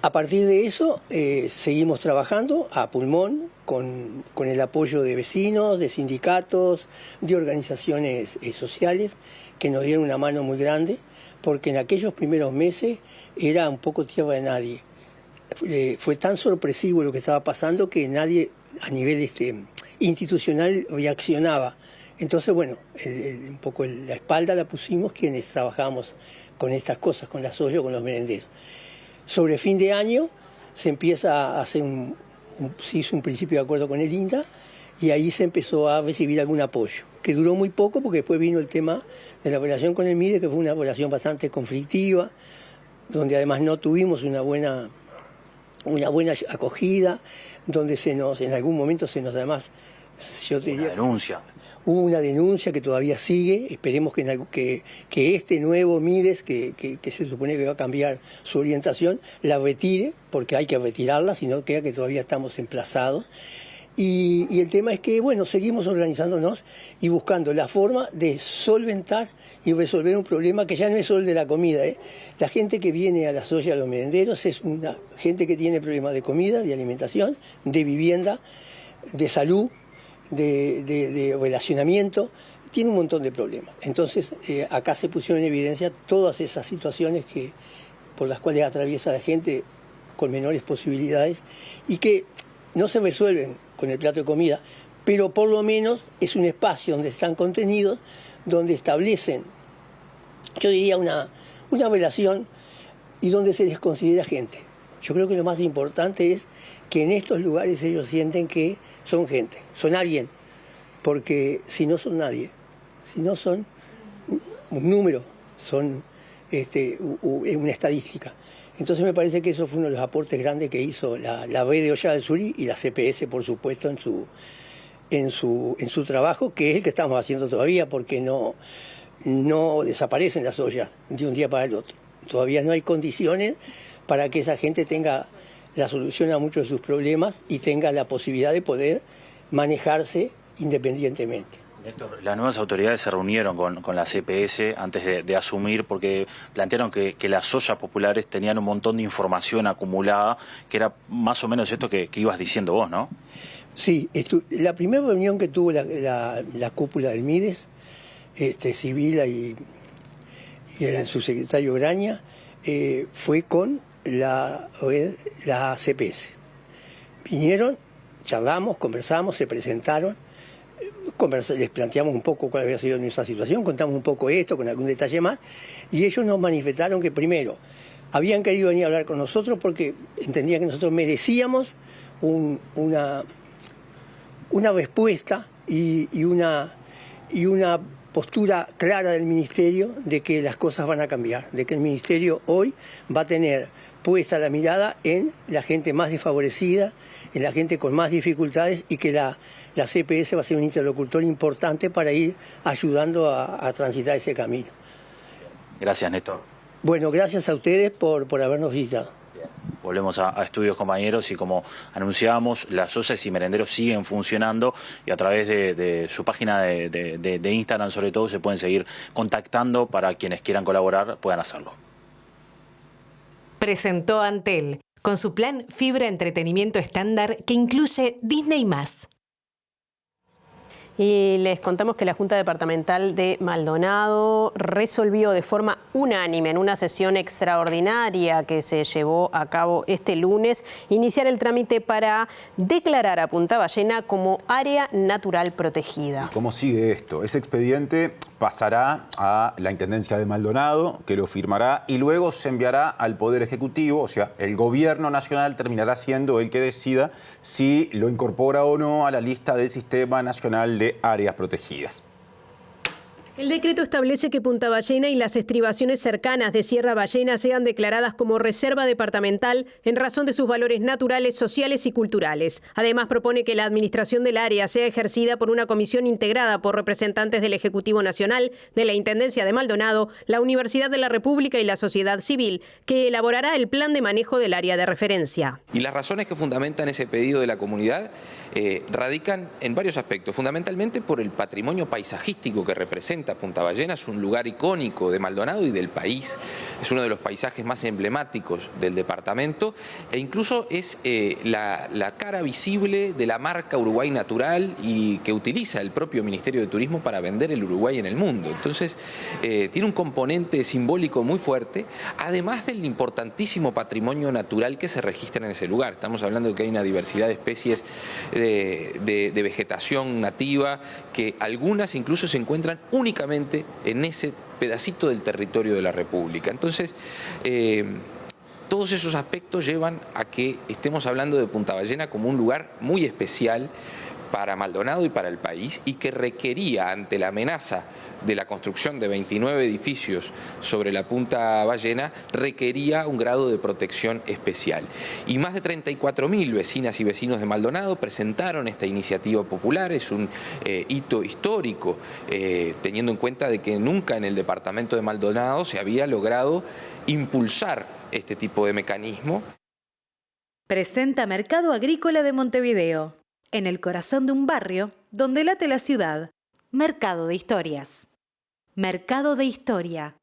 A partir de eso seguimos trabajando a pulmón con el apoyo de vecinos, de sindicatos, de organizaciones sociales que nos dieron una mano muy grande, porque en aquellos primeros meses era un poco tierra de nadie. Fue tan sorpresivo lo que estaba pasando que nadie a nivel institucional reaccionaba. Entonces, bueno, un poco la espalda la pusimos quienes trabajamos con estas cosas, con las ollas, con los merenderos. Sobre fin de año se empieza a hacer se hizo un principio de acuerdo con el INTA, y ahí se empezó a recibir algún apoyo, que duró muy poco porque después vino el tema de la relación con el MIDE, que fue una relación bastante conflictiva, donde además no tuvimos una buena acogida, donde en algún momento además, yo te diría, denuncia. Hubo una denuncia que todavía sigue. Esperemos que este nuevo Mides, que se supone que va a cambiar su orientación, la retire, porque hay que retirarla, si no queda que todavía estamos emplazados. Y el tema es que, bueno, seguimos organizándonos y buscando la forma de solventar y resolver un problema que ya no es solo de la comida. La gente que viene a las ollas, a los merenderos, es una gente que tiene problemas de comida, de alimentación, de vivienda, de salud, de relacionamiento, tiene un montón de problemas. Entonces, acá se pusieron en evidencia todas esas situaciones por las cuales atraviesa la gente con menores posibilidades y que no se resuelven con el plato de comida, pero por lo menos es un espacio donde están contenidos, donde establecen, yo diría, una relación y donde se les considera gente. Yo creo que lo más importante es que en estos lugares ellos sienten que son gente, son alguien, porque si no son nadie, si no son un número, son una estadística. Entonces me parece que eso fue uno de los aportes grandes que hizo la B de Ollas del Sur y la CPS, por supuesto, en su trabajo, que es el que estamos haciendo todavía, porque no desaparecen las ollas de un día para el otro. Todavía no hay condiciones para que esa gente tenga la solución a muchos de sus problemas y tenga la posibilidad de poder manejarse independientemente. Néstor, las nuevas autoridades se reunieron con la CPS antes de asumir, porque plantearon que las ollas populares tenían un montón de información acumulada, que era más o menos esto que ibas diciendo vos, ¿no? Sí, la primera reunión que tuvo la cúpula del Mides, Sibila y el subsecretario Graña, fue con la CPS. Vinieron charlamos, conversamos, se presentaron, les planteamos un poco cuál había sido nuestra situación, contamos un poco esto, con algún detalle más, y ellos nos manifestaron que primero habían querido venir a hablar con nosotros porque entendían que nosotros merecíamos una respuesta y una postura clara del Ministerio de que las cosas van a cambiar, de que el Ministerio hoy va a tener puesta la mirada en la gente más desfavorecida, en la gente con más dificultades, y que la CPS va a ser un interlocutor importante para ir ayudando a transitar ese camino. Gracias, Néstor. Bueno, gracias a ustedes por habernos visitado. Volvemos a estudios, compañeros, y como anunciábamos, las OCEs y merenderos siguen funcionando y a través de su página de Instagram, sobre todo, se pueden seguir contactando para quienes quieran colaborar, puedan hacerlo. Presentó Antel con su plan Fibra Entretenimiento Estándar que incluye Disney+. Y les contamos que la Junta Departamental de Maldonado resolvió de forma unánime en una sesión extraordinaria que se llevó a cabo este lunes iniciar el trámite para declarar a Punta Ballena como área natural protegida. ¿Cómo sigue esto? Ese expediente pasará a la Intendencia de Maldonado, que lo firmará, y luego se enviará al Poder Ejecutivo, o sea, el Gobierno Nacional terminará siendo el que decida si lo incorpora o no a la lista del Sistema Nacional de Áreas Protegidas. El decreto establece que Punta Ballena y las estribaciones cercanas de Sierra Ballena sean declaradas como reserva departamental en razón de sus valores naturales, sociales y culturales. Además, propone que la administración del área sea ejercida por una comisión integrada por representantes del Ejecutivo Nacional, de la Intendencia de Maldonado, la Universidad de la República y la sociedad civil, que elaborará el plan de manejo del área de referencia. Y las razones que fundamentan ese pedido de la comunidad radican en varios aspectos, fundamentalmente por el patrimonio paisajístico que representa Punta Ballena. Es un lugar icónico de Maldonado y del país, es uno de los paisajes más emblemáticos del departamento e incluso es la cara visible de la marca Uruguay Natural y que utiliza el propio Ministerio de Turismo para vender el Uruguay en el mundo. Entonces tiene un componente simbólico muy fuerte, además del importantísimo patrimonio natural que se registra en ese lugar. Estamos hablando de que hay una diversidad de especies de vegetación nativa, que algunas incluso se encuentran únicamente en ese pedacito del territorio de la República. Entonces, todos esos aspectos llevan a que estemos hablando de Punta Ballena como un lugar muy especial para Maldonado y para el país, y que requería, ante la amenaza de la construcción de 29 edificios sobre la Punta Ballena, requería un grado de protección especial. Y más de 34.000 vecinas y vecinos de Maldonado presentaron esta iniciativa popular. Es un hito histórico, teniendo en cuenta de que nunca en el departamento de Maldonado se había logrado impulsar este tipo de mecanismo. Presenta Mercado Agrícola de Montevideo, en el corazón de un barrio donde late la ciudad. Mercado de Historias. Mercado de Historia.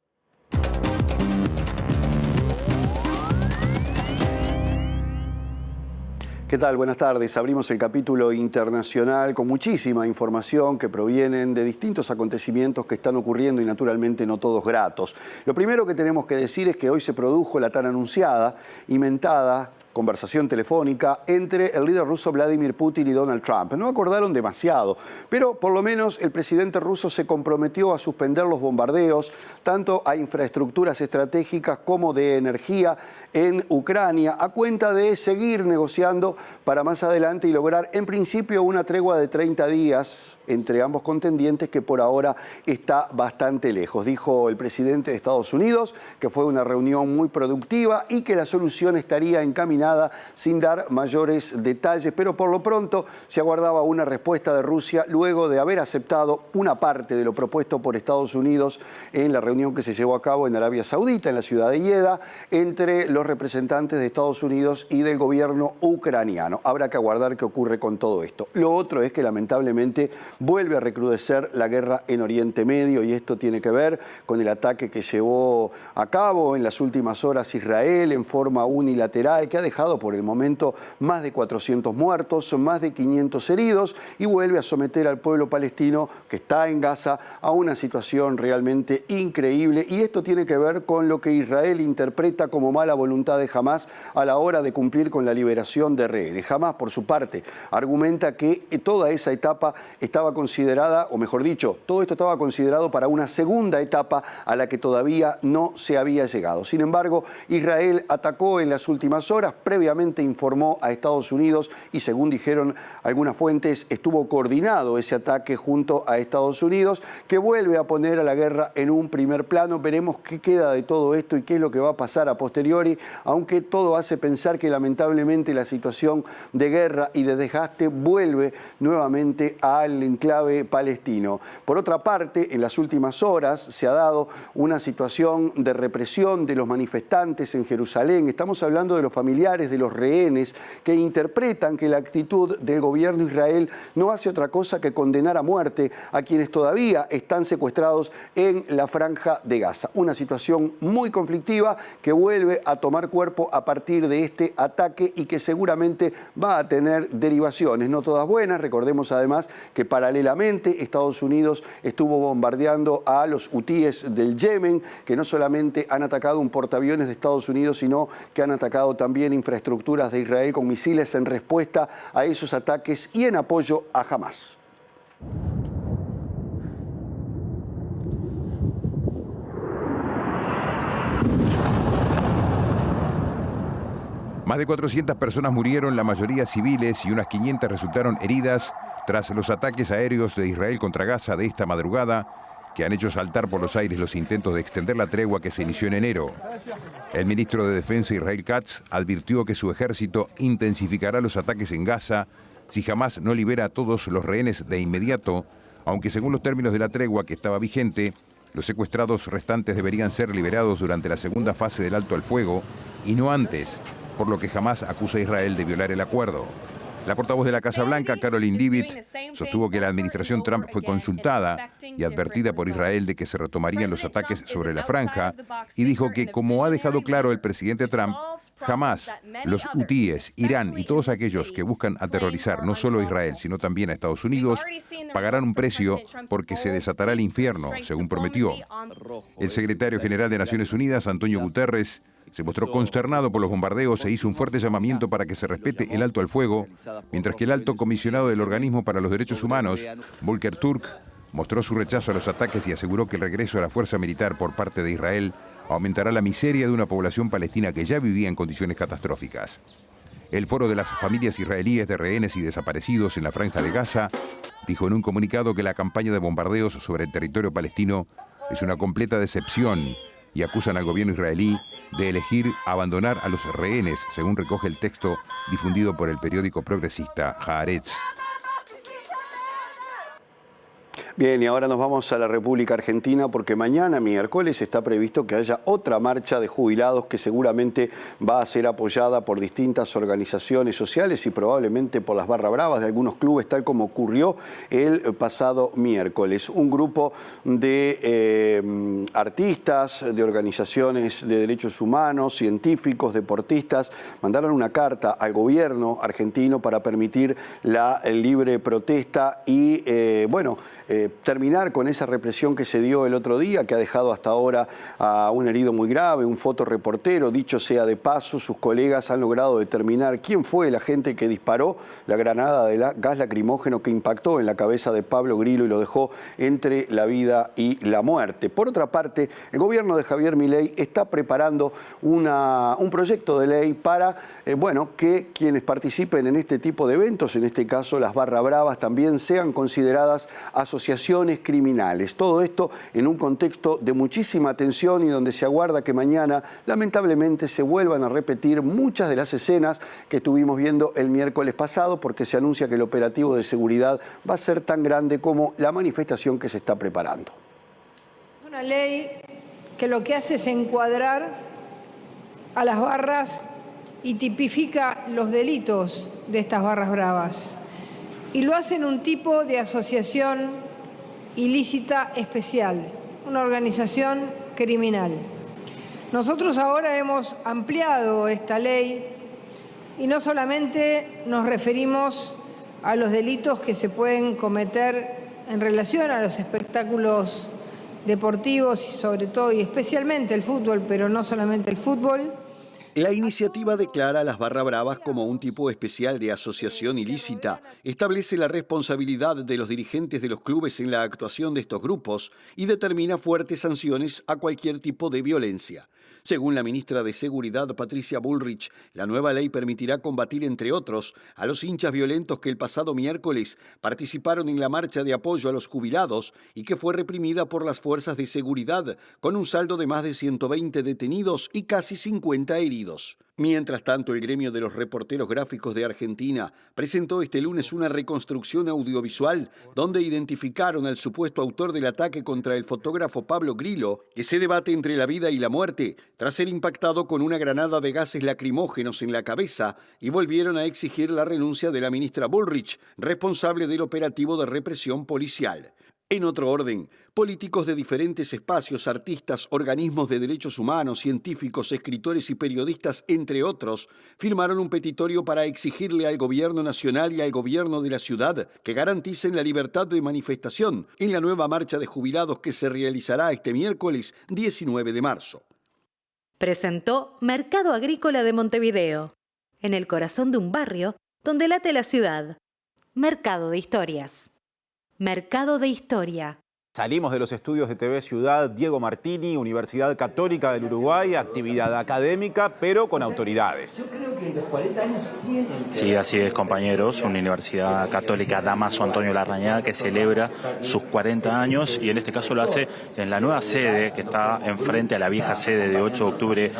¿Qué tal? Buenas tardes. Abrimos el capítulo internacional con muchísima información que provienen de distintos acontecimientos que están ocurriendo y naturalmente no todos gratos. Lo primero que tenemos que decir es que hoy se produjo la tan anunciada y mentada conversación telefónica entre el líder ruso Vladimir Putin y Donald Trump. No acordaron demasiado, pero por lo menos el presidente ruso se comprometió a suspender los bombardeos tanto a infraestructuras estratégicas como de energía en Ucrania, a cuenta de seguir negociando para más adelante y lograr en principio una tregua de 30 días entre ambos contendientes, que por ahora está bastante lejos. Dijo el presidente de Estados Unidos que fue una reunión muy productiva y que la solución estaría encaminada sin dar mayores detalles, pero por lo pronto se aguardaba una respuesta de Rusia luego de haber aceptado una parte de lo propuesto por Estados Unidos en la reunión que se llevó a cabo en Arabia Saudita, en la ciudad de Jeddah, entre los representantes de Estados Unidos y del gobierno ucraniano. Habrá que aguardar qué ocurre con todo esto. Lo otro es que lamentablemente vuelve a recrudecer la guerra en Oriente Medio, y esto tiene que ver con el ataque que llevó a cabo en las últimas horas Israel en forma unilateral, que ha dejado dejado por el momento más de 400 muertos, más de 500 heridos y vuelve a someter al pueblo palestino que está en Gaza a una situación realmente increíble. Y esto tiene que ver con lo que Israel interpreta como mala voluntad de Hamás a la hora de cumplir con la liberación de rehenes. Hamás, por su parte, argumenta que toda esa etapa estaba considerada, o mejor dicho, todo esto estaba considerado para una segunda etapa a la que todavía no se había llegado. Sin embargo, Israel atacó en las últimas horas, previamente informó a Estados Unidos y, según dijeron algunas fuentes, estuvo coordinado ese ataque junto a Estados Unidos, que vuelve a poner a la guerra en un primer plano. Veremos qué queda de todo esto y qué es lo que va a pasar a posteriori, aunque todo hace pensar que lamentablemente la situación de guerra y de desgaste vuelve nuevamente al enclave palestino. Por otra parte, en las últimas horas se ha dado una situación de represión de los manifestantes en Jerusalén. Estamos hablando de los familiares de los rehenes que interpretan que la actitud del gobierno de Israel no hace otra cosa que condenar a muerte a quienes todavía están secuestrados en la franja de Gaza. Una situación muy conflictiva que vuelve a tomar cuerpo a partir de este ataque y que seguramente va a tener derivaciones, no todas buenas. Recordemos además que paralelamente Estados Unidos estuvo bombardeando a los hutíes del Yemen, que no solamente han atacado un portaaviones de Estados Unidos, sino que han atacado también infraestructuras de Israel con misiles en respuesta a esos ataques y en apoyo a Hamás. Más de 400 personas murieron, la mayoría civiles, y unas 500 resultaron heridas tras los ataques aéreos de Israel contra Gaza de esta madrugada, que han hecho saltar por los aires los intentos de extender la tregua que se inició en enero. El ministro de Defensa, Israel Katz, advirtió que su ejército intensificará los ataques en Gaza si Hamás no libera a todos los rehenes de inmediato, aunque según los términos de la tregua que estaba vigente, los secuestrados restantes deberían ser liberados durante la segunda fase del alto al fuego y no antes, por lo que Hamás acusa a Israel de violar el acuerdo. La portavoz de la Casa Blanca, Caroline Leavitt, sostuvo que la administración Trump fue consultada y advertida por Israel de que se retomarían los ataques sobre la franja, y dijo que, como ha dejado claro el presidente Trump, Hamás, los hutíes, Irán y todos aquellos que buscan aterrorizar no solo a Israel, sino también a Estados Unidos, pagarán un precio porque se desatará el infierno, según prometió. El secretario general de Naciones Unidas, Antonio Guterres, se mostró consternado por los bombardeos e hizo un fuerte llamamiento para que se respete el alto al fuego, mientras que el alto comisionado del Organismo para los Derechos Humanos, Volker Turk, mostró su rechazo a los ataques y aseguró que el regreso a la fuerza militar por parte de Israel aumentará la miseria de una población palestina que ya vivía en condiciones catastróficas. El Foro de las Familias Israelíes de Rehenes y Desaparecidos en la Franja de Gaza dijo en un comunicado que la campaña de bombardeos sobre el territorio palestino es una completa decepción y acusan al gobierno israelí de elegir abandonar a los rehenes, según recoge el texto difundido por el periódico progresista Haaretz. Bien, y ahora nos vamos a la República Argentina porque mañana, miércoles, está previsto que haya otra marcha de jubilados que seguramente va a ser apoyada por distintas organizaciones sociales y probablemente por las barra bravas de algunos clubes, tal como ocurrió el pasado miércoles. Un grupo de artistas, de organizaciones de derechos humanos, científicos, deportistas, mandaron una carta al gobierno argentino para permitir la libre protesta y, terminar con esa represión que se dio el otro día, que ha dejado hasta ahora a un herido muy grave, un fotoreportero. Dicho sea de paso, sus colegas han logrado determinar quién fue el agente que disparó la granada de gas lacrimógeno que impactó en la cabeza de Pablo Grillo y lo dejó entre la vida y la muerte. Por otra parte, el gobierno de Javier Milei está preparando un proyecto de ley para que quienes participen en este tipo de eventos, en este caso las barra bravas, también sean consideradas asociaciones criminales. Todo esto en un contexto de muchísima tensión y donde se aguarda que mañana, lamentablemente, se vuelvan a repetir muchas de las escenas que estuvimos viendo el miércoles pasado, porque se anuncia que el operativo de seguridad va a ser tan grande como la manifestación que se está preparando. Es una ley que lo que hace es encuadrar a las barras y tipifica los delitos de estas barras bravas. Y lo hace en un tipo de asociación ilícita especial, una organización criminal. Nosotros ahora hemos ampliado esta ley Y no solamente nos referimos a los delitos que se pueden cometer en relación a los espectáculos deportivos y sobre todo y especialmente el fútbol, pero no solamente el fútbol. La iniciativa declara a las barra bravas como un tipo especial de asociación ilícita, establece la responsabilidad de los dirigentes de los clubes en la actuación de estos grupos y determina fuertes sanciones a cualquier tipo de violencia. Según la ministra de Seguridad, Patricia Bullrich, la nueva ley permitirá combatir, entre otros, a los hinchas violentos que el pasado miércoles participaron en la marcha de apoyo a los jubilados y que fue reprimida por las fuerzas de seguridad, con un saldo de más de 120 detenidos y casi 50 heridos. Mientras tanto, el gremio de los reporteros gráficos de Argentina presentó este lunes una reconstrucción audiovisual donde identificaron al supuesto autor del ataque contra el fotógrafo Pablo Grillo, que se debate entre la vida y la muerte tras ser impactado con una granada de gases lacrimógenos en la cabeza, y volvieron a exigir la renuncia de la ministra Bullrich, responsable del operativo de represión policial. En otro orden, políticos de diferentes espacios, artistas, organismos de derechos humanos, científicos, escritores y periodistas, entre otros, firmaron un petitorio para exigirle al gobierno nacional y al gobierno de la ciudad que garanticen la libertad de manifestación en la nueva marcha de jubilados que se realizará este miércoles 19 de marzo. Presentó Mercado Agrícola de Montevideo, en el corazón de un barrio donde late la ciudad. Mercado de Historias. Mercado de Historia. Salimos de los estudios de TV Ciudad Diego Martini, Universidad Católica del Uruguay, actividad académica, pero con autoridades. Sí, así es, compañeros. Una Universidad Católica Damaso Antonio Larrañaga que celebra sus 40 años y en este caso lo hace en la nueva sede que está enfrente a la vieja sede de 8 de octubre,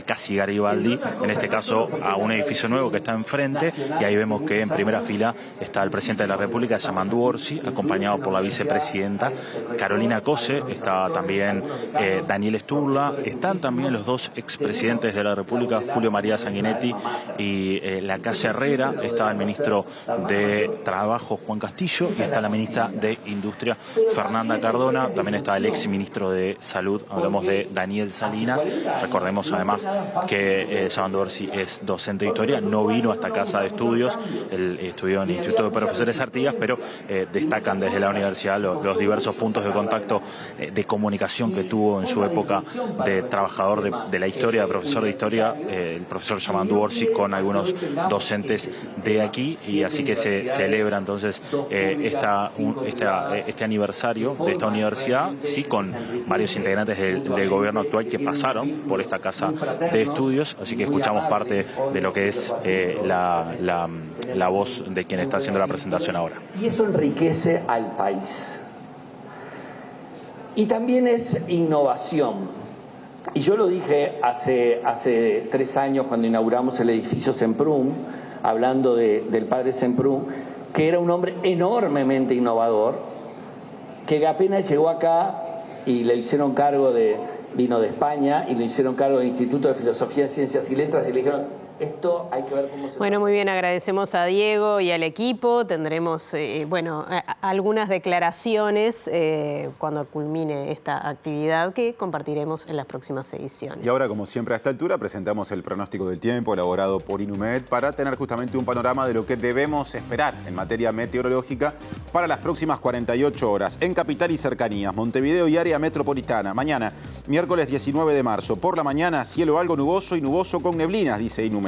casi Garibaldi. En este caso a un edificio nuevo que está enfrente y ahí vemos que en primera fila está el presidente de la República, Yamandu Orsi, acompañado por la vicepresidenta Carolina Cose, está también Daniel Sturla, están también los dos expresidentes de la República, Julio María Sanguinetti y la calle Herrera, está el ministro de Trabajo, Juan Castillo, y está la ministra de Industria, Fernanda Cardona, también está el ex ministro de Salud, hablamos de Daniel Salinas. Recordemos además que Yamandu Orsi es docente de historia, no vino a esta casa de estudios, él estudió en el Instituto de Profesores Artigas, pero destacan desde la universidad los diversos puntos de contacto de comunicación que tuvo en su época de trabajador de la historia, de profesor de historia, el profesor Yamandu Orsi, con algunos docentes de aquí, y así que se celebra entonces este aniversario de esta universidad, sí, con varios integrantes del gobierno actual que pasaron por esta casa de estudios, así que escuchamos parte de lo que es la voz de quien está haciendo la presentación ahora. Y eso enriquece al país. Y también es innovación. Y yo lo dije hace 3 años cuando inauguramos el edificio Semprún, hablando del padre Semprún, que era un hombre enormemente innovador, que apenas llegó acá y le hicieron cargo vino de España y le hicieron cargo del Instituto de Filosofía, Ciencias y Letras y le dijeron, esto hay que ver cómo se... Bueno, muy bien, agradecemos a Diego y al equipo. Tendremos, algunas declaraciones cuando culmine esta actividad que compartiremos en las próximas ediciones. Y ahora, como siempre a esta altura, presentamos el pronóstico del tiempo elaborado por Inumet para tener justamente un panorama de lo que debemos esperar en materia meteorológica para las próximas 48 horas. En capital y cercanías, Montevideo y área metropolitana. Mañana, miércoles 19 de marzo, por la mañana, cielo algo nuboso y nuboso con neblinas, dice Inumet.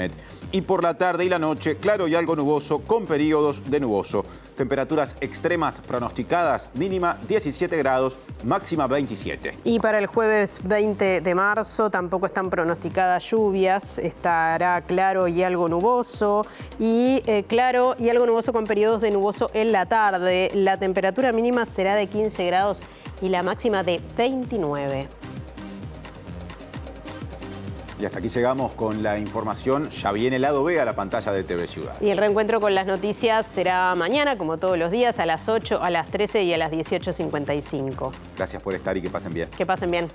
Y por la tarde y la noche, claro y algo nuboso con periodos de nuboso. Temperaturas extremas pronosticadas, mínima 17 grados, máxima 27. Y para el jueves 20 de marzo tampoco están pronosticadas lluvias, estará claro y algo nuboso, y claro y algo nuboso con periodos de nuboso en la tarde. La temperatura mínima será de 15 grados y la máxima de 29. Y hasta aquí llegamos con la información. Ya viene el lado B a la pantalla de TV Ciudad. Y el reencuentro con las noticias será mañana, como todos los días, a las 8, a las 13 y a las 18:55. Gracias por estar y que pasen bien. Que pasen bien.